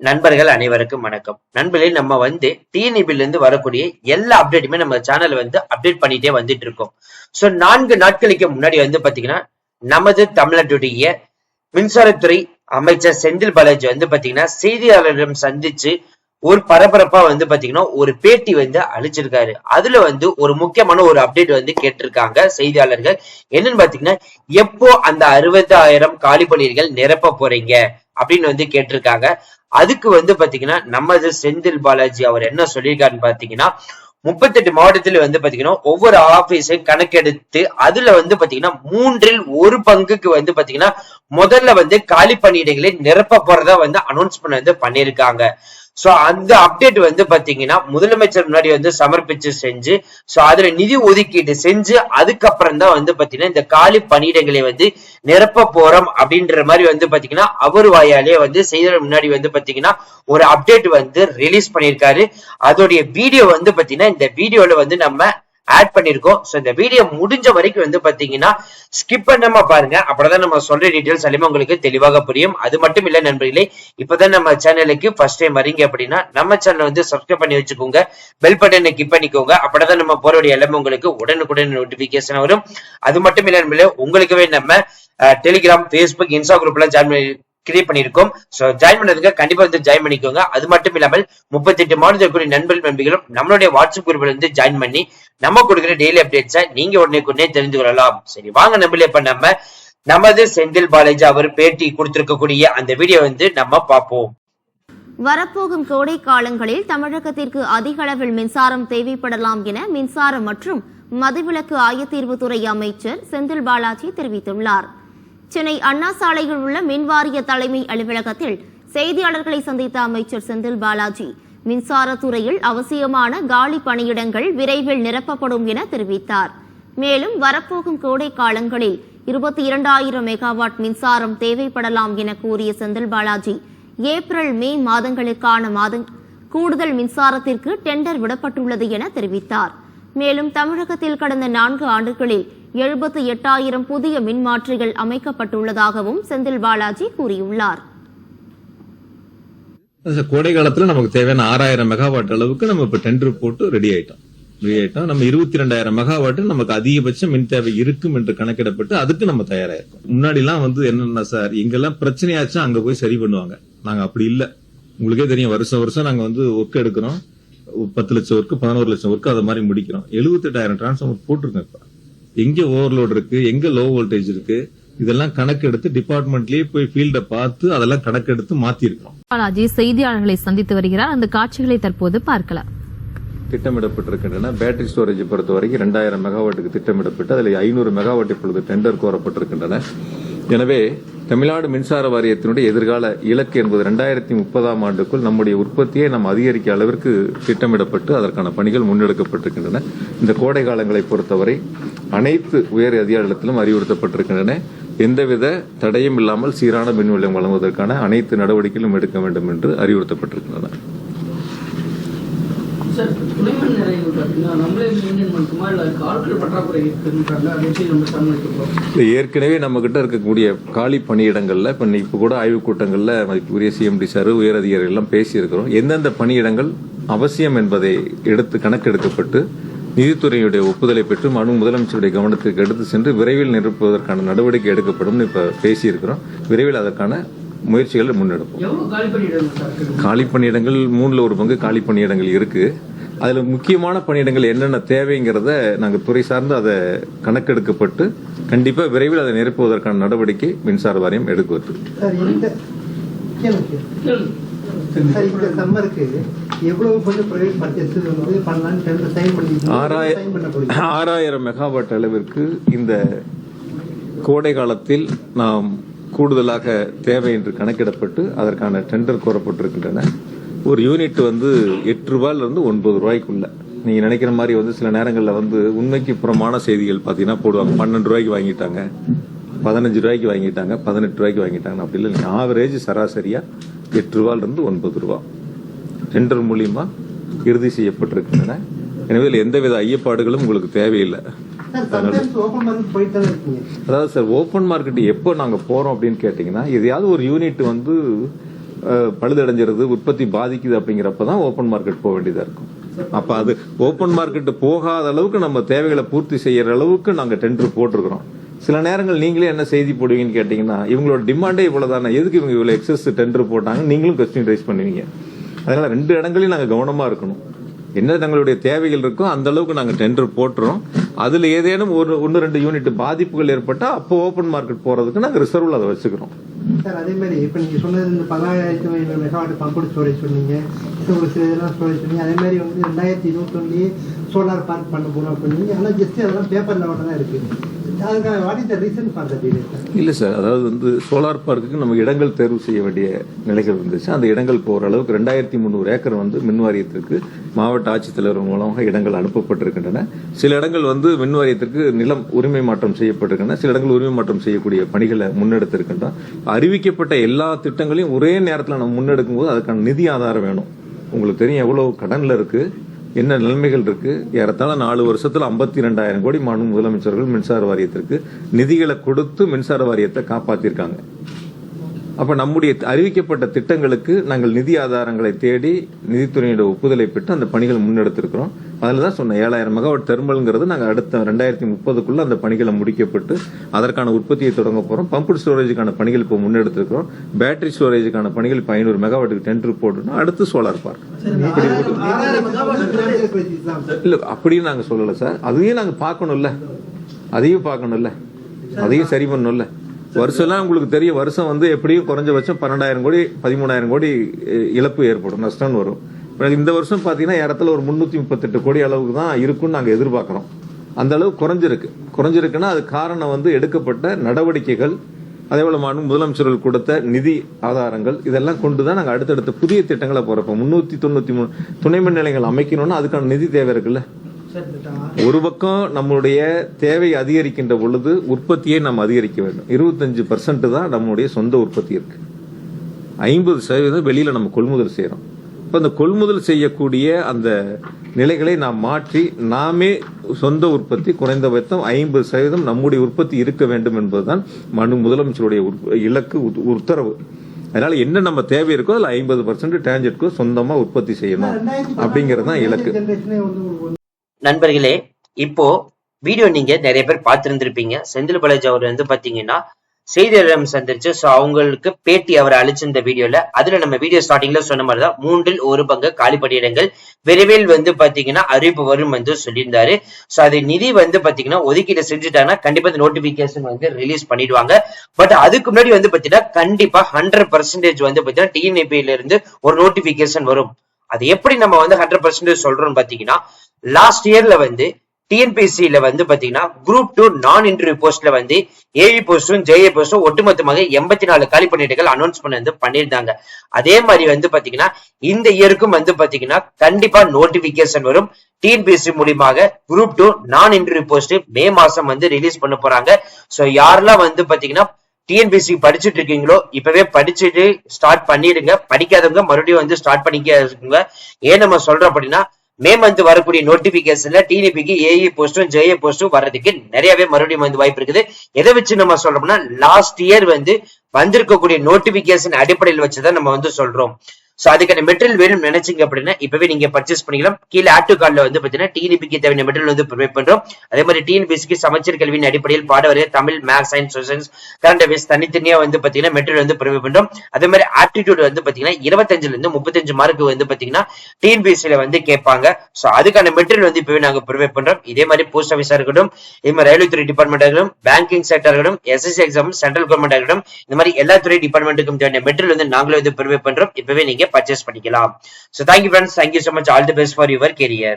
நண்பர்கள் அனைவருக்கும் வணக்கம். நண்பர்களே, நம்ம டிஎன்இபில இருந்து வரக்கூடிய எல்லா அப்டேட்டுமே நம்ம சேனல் அப்டேட் பண்ணிட்டே வந்துட்டு இருக்கோம். சோ 4 நாட்களுக்கு முன்னாடி பாத்தீங்கன்னா நமது தமிழ்நாட்டுடைய மின்சாரத்துறை அமைச்சர் செந்தில் பாலாஜி பாத்தீங்கன்னா செய்தியாளர்களிடம் சந்திச்சு ஒரு பரபரப்பா பாத்தீங்கன்னா ஒரு பேட்டி அளிச்சிருக்காரு. அதுல ஒரு முக்கியமான ஒரு அப்டேட் கேட்டிருக்காங்க செய்தியாளர்கள். என்னன்னு பாத்தீங்கன்னா, எப்போ அந்த 60,000 காலி பணியிடங்கள் நிரப்ப போறீங்க அப்படின்னு கேட்டிருக்காங்க. அதுக்கு பாத்தீங்கன்னா நமது செந்தில் பாலாஜி அவர் என்ன சொல்லியிருக்காருன்னு பாத்தீங்கன்னா, 38 மாவட்டத்துல பாத்தீங்கன்னா ஒவ்வொரு ஆபீஸையும் கணக்கெடுத்து அதுல பாத்தீங்கன்னா 1/3 பங்குக்கு பாத்தீங்கன்னா முதல்ல காலி பணியிடங்களை நிரப்ப போறதா அனௌன்ஸ்மெண்ட் பண்ணிருக்காங்க. சோ அந்த அப்டேட் பாத்தீங்கன்னா முதலமைச்சர் முன்னாடி சமர்ப்பிச்சு செஞ்சு சோ அதுல நிதி ஒதுக்கீடு செஞ்சு அதுக்கப்புறம் தான் பாத்தீங்கன்னா இந்த காலி பணியிடங்களை நிரப்ப போறோம் அப்படின்ற மாதிரி பாத்தீங்கன்னா அவர் வாயாலே செய்தியாளர் முன்னாடி பாத்தீங்கன்னா ஒரு அப்டேட் ரிலீஸ் பண்ணிருக்காரு. அதோடைய வீடியோ பாத்தீங்கன்னா இந்த வீடியோல நம்ம ஆட் பண்ணிருக்கோம். சோ இந்த வீடியோ முடிஞ்ச வரைக்கும் பாத்தீங்கன்னா ஸ்கிப் பண்ணாம பாருங்க. அப்பதான் நம்ம சொல்ற டீடைல்ஸ் எல்லாமே உங்களுக்கு தெளிவாக புரியும். அது மட்டும் இல்ல நண்பர்களே, இப்பதான் நம்ம சேனலுக்கு ஃபர்ஸ்ட் டைம் வரீங்க அப்படின்னா நம்ம சேனல் சப்ஸ்கிரைப் பண்ணி வச்சுக்கோங்க, பெல் பட்டனை கிளிக் பண்ணிக்கோங்க. அப்பதான் நம்ம போறோடைய எல்லாமே உங்களுக்கு உடனுக்குடன் நோட்டிபிகேஷன் வரும். அது மட்டும் இல்ல நண்பர்களே, உங்களுக்குவே நம்ம டெலிகிராம், பேஸ்புக், இன்ஸ்டா குரூப்ல ஜாயின் பண்ணி கிரியேட் பண்ணிருக்கோம். சோ ஜாயின் பண்ணதுக்கு கண்டிப்பா ஜாயின் பண்ணிக்கோங்க. அது மட்டும் இல்லாமல் 38 மாவட்டத்தில் நண்பர்களும் நம்மளுடைய வாட்ஸ்அப் குரூப்ல ஜாயின் பண்ணி நம்ம கொடுக்கிற டெய்லி அப்டேட்ஸை நீங்க உடனே தெரிந்து கொள்ளலாம். சரி வாங்க நண்பர்களே, இப்ப நம்ம நமது செந்தில் பாலாஜி அவர் பேட்டி கொடுத்திருக்கக்கூடிய அந்த வீடியோ நம்ம பார்ப்போம். வரப்போகும் கோடை காலங்களில் தமிழகத்திற்கு அதிக அளவில் மின்சாரம் தேவைப்படலாம் என மின்சாரம் மற்றும் மதுவிலக்கு ஆயத்தீர்வுத்துறை அமைச்சர் செந்தில் பாலாஜி தெரிவித்துள்ளார். சென்னை அண்ணா சாலையில் உள்ள மின்வாரிய தலைமை அலுவலகத்தில் செய்தியாளர்களை சந்தித்த அமைச்சர் செந்தில் பாலாஜி மின்சாரத்துறையில் அவசியமான காலி பணியிடங்கள் விரைவில் நிரப்பப்படும் என தெரிவித்தார். மேலும் வரப்போகும் கோடை காலங்களில் 22,000 மெகாவாட் மின்சாரம் தேவைப்படலாம் என கூறிய செந்தில் பாலாஜி ஏப்ரல், மே மாதங்களுக்கான கூடுதல் மின்சாரத்திற்கு டெண்டர் விடப்பட்டுள்ளது என தெரிவித்தார். மேலும் தமிழகத்தில் கடந்த 4 ஆண்டுகளில் 78,000 புதிய மின்மாற்றிகள் அமைக்கப்பட்டுள்ளதாகவும் செந்தில் பாலாஜி கூறியுள்ளார். கோடை காலத்துல நமக்கு தேவையான 6,000 மெகாவாட் அளவுக்கு நம்ம இப்ப டெண்டர் போட்டு ரெடி ஆயிட்டோம். நம்ம 22,000 மெகாவாட் நமக்கு அதிகபட்ச மின் தேவை இருக்கும் என்று கணக்கிடப்பட்டு அதுக்கு நம்ம தயாராயிருக்கோம். முன்னாடி எல்லாம் என்னன்னா சார், எங்கெல்லாம் பிரச்சனையாச்சும் அங்க போய் சரி பண்ணுவாங்க. நாங்க அப்படி இல்ல. உங்களுக்கே தெரியும், வருஷம் நாங்க ஒர்க் எடுக்கிறோம். 10 லட்சம் ஒர்க், 11 லட்சம் ஒர்க் அதை மாதிரி முடிக்கிறோம். 78,000 டிரான்ஸ்ஃபார்மர் போட்டிருக்கோம். இப்ப எங்க ஓவர்லோட் இருக்கு, எங்க லோ வோல்டேஜ் இருக்கு, இதெல்லாம் கணக்கெடுத்து டிபார்ட்மெண்ட்லயே போய் ஃபீல்ட பார்த்து அதெல்லாம் கணக்கெடுத்து மாத்தி இருக்கோம். பாலாஜி செய்தியாளர்களை சந்தித்து வருகிறார். அந்த காட்சிகளை தற்போது பார்க்கலாம். திட்டமிடப்பட்டிருக்கின்றன. பேட்டரி ஸ்டோரேஜ் பொறுத்த வரைக்கும் 2,000 மெகாவாட்டுக்கு திட்டமிடப்பட்டு அதில் 500 மெகாவாட் இப்பொழுது டெண்டர் கோரப்பட்டிருக்கின்றன. எனவே தமிழ்நாடு மின்சார வாரியத்தினுடைய எதிர்கால இலக்கு என்பது 2030ஆம் ஆண்டுக்குள் நம்முடைய உற்பத்தியை நாம் அதிகரிக்க அளவிற்கு திட்டமிடப்பட்டு அதற்கான பணிகள் முன்னெடுக்கப்பட்டிருக்கின்றன. இந்த கோடை காலங்களை பொறுத்தவரை அனைத்து உயர் அதிகாரத்திலும் அறிவுறுத்தப்பட்டிருக்கின்றன. எந்தவித தடையும் இல்லாமல் சீரான மின் வழங்க வழங்குவதற்கான அனைத்து நடவடிக்கைகளும் எடுக்க வேண்டும் என்று அறிவுறுத்தப்பட்டிருக்கின்றன. ஏற்கனவே நம்ம கிட்ட இருக்கக்கூடிய காலி பணியிடங்கள்ல இப்ப கூட ஆய்வுக் கூட்டங்கள்ல மதிப்புக்குரிய சிஎம்டி சார், உயர் அதிகாரிகள் எல்லாம் பேசியிருக்கிறோம். எந்தெந்த பணியிடங்கள் அவசியம் என்பதை எடுத்து கணக்கெடுக்கப்பட்டு நிதித்துறையுடைய ஒப்புதலை பெற்று முதலமைச்சருடைய கவனத்திற்கு எடுத்து சென்று விரைவில் நிரப்புவதற்கான நடவடிக்கை எடுக்கப்படும் இப்ப பேசியிருக்கிறோம். விரைவில் அதற்கான முயற்சிகள் முன்னெடுப்போம். காலி பணியிடங்கள் 1/3 பங்கு காலி பணியிடங்கள் இருக்கு. அதுல முக்கியமான பணியிடங்கள் என்னென்ன தேவைங்கிறத நாங்கள் துறை சார்ந்து அதை கணக்கெடுக்கப்பட்டு கண்டிப்பா விரைவில் அதை நிரப்புவதற்கான நடவடிக்கை மின்சார வாரியம் எடுக்குவது. 6,000 மெகாவாட் அளவிற்கு இந்த கோடை காலத்தில் நாம் கூடுதலாக தேவை என்று கணக்கிடப்பட்டு அதற்கான டெண்டர் கோரப்பட்டிருக்கின்றன. ஒரு யூனிட் 8 ரூபாயிலிருந்து 9 ரூபாய்க்குள்ள. நீங்க நினைக்கிற மாதிரி சில நேரங்களில் உண்மைக்கு புறமான செய்திகள் பாத்தீங்கன்னா போடுவாங்க. 12 ரூபாய்க்கு வாங்கிட்டாங்க, 15 ரூபாய்க்கு வாங்கிட்டாங்க, 18 ரூபாய்க்கு வாங்கிட்டாங்க. அப்படி இல்லை, ஆவரேஜ் சராசரியா 8 ரூபாயிலிருந்து 9 ரூபாய் டெண்டர் மூலியமா இறுதி செய்யப்பட்டிருக்கின்றன. எனவே எந்தவித ஐயப்பாடுகளும் உங்களுக்கு தேவையில்லை. அதாவது சார், ஓபன் மார்க்கெட் எப்போ நாங்க போறோம் அப்படின்னு கேட்டீங்கன்னா, எதையாவது ஒரு யூனிட் பழுதடைஞ்சிருது, உற்பத்தி பாதிக்குது அப்படிங்கிறப்பதான் ஓப்பன் மார்க்கெட் போக வேண்டியதா இருக்கும். அப்ப அது ஓப்பன் மார்க்கெட் போகாத அளவுக்கு நம்ம தேவைகளை பூர்த்தி செய்யற அளவுக்கு நாங்க டெண்டர் போட்டிருக்கிறோம். சில நேரங்கள் நீங்களே என்ன செய்தி போடுவீங்கன்னு கேட்டீங்கன்னா, இவங்களோட டிமாண்டே இவ்வளவுதானே, எதுக்கு இவங்க இவ்வளவு எக்ஸஸ் டெண்டர் போட்டாங்க, நீங்களும் கொஸ்டின் ரைஸ் பண்ணுவீங்க. அதனால 2 இடங்களையும் நாங்க கவனமா இருக்கணும். என்ன தங்களுடைய தேவைகள் இருக்கோ அந்த அளவுக்கு நாங்க டெண்டர் போட்டுறோம். அதுல ஏதேனும் 1-2 யூனிட் பாதிப்புகள் ஏற்பட்டா அப்போ ஓப்பன் மார்க்கெட் போறதுக்கு நாங்க ரிசர்வ்ல அதை வச்சுக்கிறோம். சார், அதே மாதிரி இப்ப நீங்க சொன்னது இந்த 10,500 மெகாவாட் பம்பு ஸ்டோரேஜ் சொன்னீங்க, ஒரு சில இதெல்லாம் ஸ்டோரேஜ் பண்ணி, அதே மாதிரி வந்து 2021 சோலார் பார்க் பண்ண போறோம் அப்படின்னு. ஆனா ஜஸ்ட் அதெல்லாம் பேப்பர் லெவலில் தான் இருக்கு. அதுக்கான what is the reason for that? இல்ல சார், அதாவது வந்து சோலார் பார்க்குக்கு நம்ம இடங்கள் தேர்வு செய்ய வேண்டிய நிலைகள் இருந்துச்சு. அந்த இடங்கள் போற அளவுக்கு 2300 ஏக்கர் வந்து மின் வாரியத்திற்கு மாவட்ட ஆட்சித்தலைவர் மூலமாக இடங்கள் அனுப்பப்பட்டிருக்கின்றன. சில இடங்கள் வந்து மின் வாரியத்திற்கு நிலம் உரிமை மாற்றம் செய்யப்பட்டிருக்கின்றன. சில இடங்கள் உரிமை மாற்றம் செய்யக்கூடிய பணிகளை முன்னெடுத்திருக்கின்றோம். அறிவிக்கப்பட்ட எல்லா திட்டங்களையும் ஒரே நேரத்தில் நம்ம முன்னெடுக்கும் போது அதுக்கான நிதி ஆதாரம் வேணும். உங்களுக்கு தெரியும் எவ்வளவு கடன்ல இருக்கு, என்ன நிலைமைகள் இருக்கு. ஏறத்தாழ 4 வருஷத்துல 52,000 கோடி மாநில முதலமைச்சர்கள் மின்சார வாரியத்திற்கு நிதிகளை கொடுத்து மின்சார வாரியத்தை காப்பாத்திருக்காங்க. அப்ப நம்முடைய அறிவிக்கப்பட்ட திட்டங்களுக்கு நாங்கள் நிதி ஆதாரங்களை தேடி நிதித்துறையோட ஒப்புதலை பெற்று அந்த பணிகளை முன்னெடுத்திருக்கிறோம். அதுலதான் சொன்ன 7,000 மெகாவாட் தெர்மல்ங்கிறது நாங்க அடுத்த 2030 அந்த பணிகளை முடிக்கப்பட்டு அதற்கான உற்பத்தியை தொடங்க போறோம். பம்பு ஸ்டோரேஜுக்கான பணிகள் இப்போ முன்னெடுத்திருக்கிறோம். பேட்டரி ஸ்டோரேஜுக்கான பணிகள் இப்போ 500 மெகாவாட்டுக்கு டெண்டர் போட்டோம். அடுத்து சோலார் பார்க். இல்ல அப்படின்னு நாங்க சொல்லல சார். அதையும் நாங்க பார்க்கணும்ல, அதையும் சரி பண்ணணும்ல. வருஷம்லாம் உங்களுக்கு தெரியும், வருஷம் வந்து எப்படியும் குறைஞ்சபட்சம் 12,000 கோடி 13,000 கோடி இழப்பு ஏற்படும், நஷ்டம் வரும். இந்த வருஷம் பாத்தீங்கன்னா ஏறத்துல ஒரு 338 கோடி அளவுக்கு தான் இருக்கும்னு நாங்க எதிர்பார்க்கிறோம். அந்த அளவு குறைஞ்சிருக்குன்னா அது காரணம் வந்து எடுக்கப்பட்ட நடவடிக்கைகள், அதே போல முதலமைச்சர்கள் கொடுத்த நிதி ஆதாரங்கள், இதெல்லாம் கொண்டுதான் நாங்க அடுத்தடுத்த புதிய திட்டங்களை போறப்ப 393 துணை மின் நிலையங்கள் அமைக்கணும்னா அதுக்கான நிதி தேவை இருக்குல்ல. ஒரு பக்கம் நம்மளுடைய தேவை அதிகரிக்கின்ற பொழுது உற்பத்தியை நாம் அதிகரிக்க வேண்டும். 25% தான் நம்மளுடைய சொந்த உற்பத்தி இருக்கு. 50% வெளியில நம்ம கொள்முதல் செய்யறோம். இப்ப அந்த கொள்முதல் செய்யக்கூடிய அந்த நிலைகளை நாம் மாற்றி நாமே சொந்த உற்பத்தி குறைந்தபட்சம் 50% நம்முடைய உற்பத்தி இருக்க வேண்டும் என்பதுதான் முதலமைச்சருடைய இலக்கு, உத்தரவு. அதனால என்ன நம்ம தேவை இருக்கோ அதுல 50% டான்ஜெட்கோ சொந்தமா உற்பத்தி செய்யணும் அப்படிங்கறது தான் இலக்கு. நண்பர்களே, இப்போ வீடியோ நீங்க நிறைய பேர் பார்த்திருந்திருப்பீங்க. செந்தில் பாலாஜி அவர் வந்து பாத்தீங்கன்னா செய்தியாளர் சந்திச்சு அவங்களுக்கு பேட்டி அவர் அளிச்சிருந்த வீடியோல, அதுல நம்ம வீடியோ ஸ்டார்டிங்ல சொன்ன மாதிரிதான் 1/3 பங்கு காலி பணியிடங்கள் விரைவில் வந்து பாத்தீங்கன்னா அறிவிப்பு வரும் வந்து சொல்லியிருந்தாரு. சோ அது நிதி வந்து பாத்தீங்கன்னா ஒதுக்கீடு செஞ்சுட்டாங்கன்னா கண்டிப்பா இந்த நோட்டிபிகேஷன் வந்து ரிலீஸ் பண்ணிடுவாங்க. பட் அதுக்கு முன்னாடி வந்து பாத்தீங்கன்னா கண்டிப்பா 100% வந்து பாத்தீங்கன்னா டிஎன்ஏபில இருந்து ஒரு நோட்டிபிகேஷன் வரும். அது எப்படி நம்ம வந்து 100% சொல்றோம் பாத்தீங்கன்னா, லாஸ்ட் இயர்ல வந்து டிஎன்பிஎஸ்சில வந்து பாத்தீங்கன்னா குரூப் 2 நான் இன்டர்வியூ போஸ்ட்ல வந்து ஏஇ போஸ்டும் ஜேஏ போஸ்டும் ஒட்டுமொத்தமாக 84 காலி பணியிடங்கள் அனௌன்ஸ் பண்ணியிருந்தாங்க. அதே மாதிரி வந்து பாத்தீங்கன்னா இந்த இயருக்கும் வந்து பாத்தீங்கன்னா கண்டிப்பா நோட்டிபிகேஷன் வரும். டிஎன்பிஎஸ்சி மூலியமாக குரூப் 2 நான் இன்டர்வியூ போஸ்ட் மே மாசம் வந்து ரிலீஸ் பண்ண போறாங்க. சோ யாரெல்லாம் வந்து பாத்தீங்கன்னா டிஎன்பிஎஸ்சி படிச்சுட்டு இருக்கீங்களோ இப்பவே படிச்சுட்டு ஸ்டார்ட் பண்ணிடுங்க. படிக்காதவங்க மறுபடியும் வந்து ஸ்டார்ட் பண்ணிக்க. ஏன் நம்ம சொல்றோம் அப்படின்னா, மே மந்த் வரக்கூடிய நோட்டிபிகேஷன்ல டிஎன்பிக்கு ஏஇ போஸ்டும் ஜேஏ போஸ்டும் வர்றதுக்கு நிறையவே மறுபடியும் வந்து வாய்ப்பு இருக்குது. எதை வச்சு நம்ம சொல்றோம்னா, லாஸ்ட் இயர் வந்து வந்திருக்கக்கூடிய நோட்டிபிகேஷன் அடிப்படையில் வச்சுதான் நம்ம வந்து சொல்றோம். சோ அதுக்கான மெட்டீரியல் வேணும் நினைச்சீங்க அப்படின்னா இப்பவே நீங்க பர்ச்சேஸ் பண்ணிக்கலாம். கீழே ஆட் டு கார்ட்ல வந்து பாத்தீங்கன்னா டிஎன்பிக்கு தேவையான மெட்டீரியல் வந்து ப்ரொவைட் பண்றோம். அதே மாதிரி டிஎன்பிஎஸ்சிக்கு சமச்சீர் கல்வியின் அடிப்படையில் பாட வரைய Tamil, maths, science, social, current affairs தனித்தனியா வந்து பாத்தீங்கன்னா மெட்டீரியல் வந்து ப்ரொவைட் பண்றோம். அதே மாதிரி ஆப்டிடியூட் வந்து பாத்தீங்கன்னா 25 இருந்து 35 மார்க் வந்து பாத்தீங்கன்னா டிஎன்பிஎஸ்சில வந்து கேட்பாங்க. சோ அதுக்கான மெட்டீரியல் வந்து இப்பவே நாங்க ப்ரொவைட் பண்றோம். இதே மாதிரி போஸ்ட் ஆஃபீஸா இருக்கட்டும், இதே மாதிரி ரயில்வே துறை டிபார்ட்மெண்ட் இருக்கட்டும், பேங்கிங் செக்டர் இருக்கட்டும், எஸ்எஸ்சி எக்ஸாம், சென்ட்ரல் கவர்மெண்ட் இருக்கட்டும், இந்த மாதிரி எல்லா துறை டிபார்ட்மெண்ட்டுக்கும் தேவையான மெட்டீரியல் வந்து நாங்களே வந்து ப்ரொவைட் பண்றோம். இப்பவே நீங்க பர்ச்சேஸ் பண்ணிக்கலாம். So thank you friends, thank you so much, all the best for your career.